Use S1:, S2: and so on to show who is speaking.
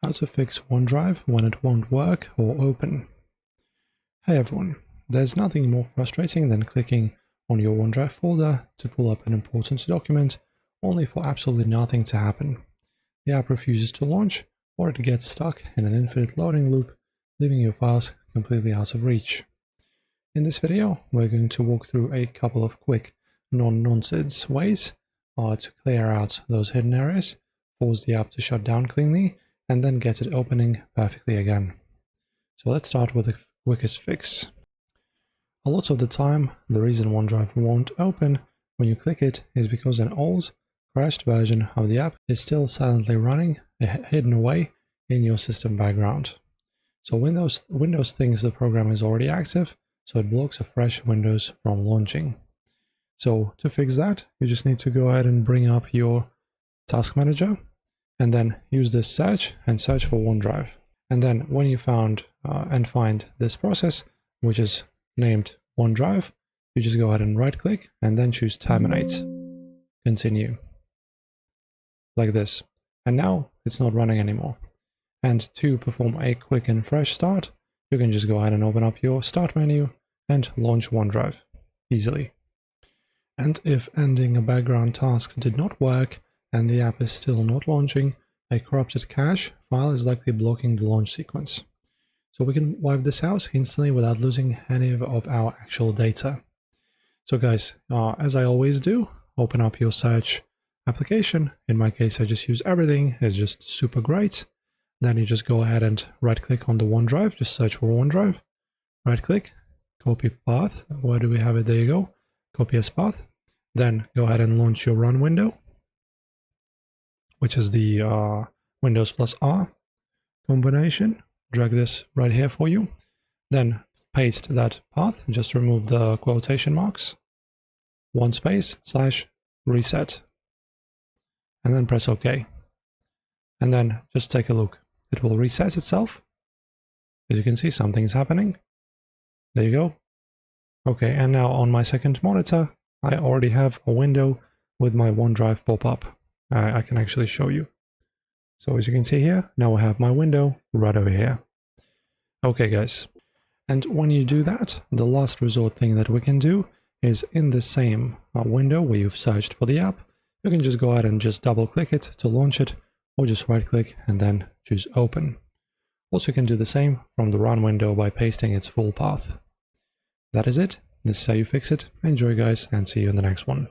S1: How to fix OneDrive when it won't work or open. Hey everyone, there's nothing more frustrating than clicking on your OneDrive folder to pull up an important document only for absolutely nothing to happen. The app refuses to launch, or it gets stuck in an infinite loading loop, leaving your files completely out of reach. In this video, we're going to walk through a couple of quick non-nonsense ways to clear out those hidden areas, force the app to shut down cleanly, and then get it opening perfectly again. So let's start with the quickest fix. A lot of the time, the reason OneDrive won't open when you click it is because an old, crashed version of the app is still silently running, hidden away in your system background. So Windows thinks the program is already active, so it blocks a fresh Windows from launching. So to fix that, you just need to go ahead and bring up your task manager, and then use this search and search for OneDrive. And then when you find this process, which is named OneDrive, you just go ahead and right click and then choose terminate. Continue. Like this. And now it's not running anymore. And to perform a quick and fresh start, you can just go ahead and open up your start menu and launch OneDrive easily. And if ending a background task did not work, and the app is still not launching, a corrupted cache file is likely blocking the launch sequence. So we can wipe this out instantly without losing any of our actual data. So guys, as I always do, open up your search application. In my case, I just use everything. It's just super great. Then you just go ahead and right click on the OneDrive, just search for OneDrive, right click, copy path. Where do we have it? There you go. Copy as path. Then go ahead and launch your run window, which is the Windows plus R combination. Drag this right here for you. Then paste that path, just remove the quotation marks, one space, / reset, and then press OK. And then just take a look. It will reset itself. As you can see, something's happening. There you go. Okay, and now on my second monitor, I already have a window with my OneDrive pop-up. I can actually show you. So as you can see here, now I have my window right over here. Okay guys, and when you do that, the last resort thing that we can do is in the same window where you've searched for the app, you can just go ahead and just double click it to launch it, or just right click and then choose open. Also you can do the same from the run window by pasting its full path. That is it. This is how you fix it. Enjoy guys, and see you in the next one.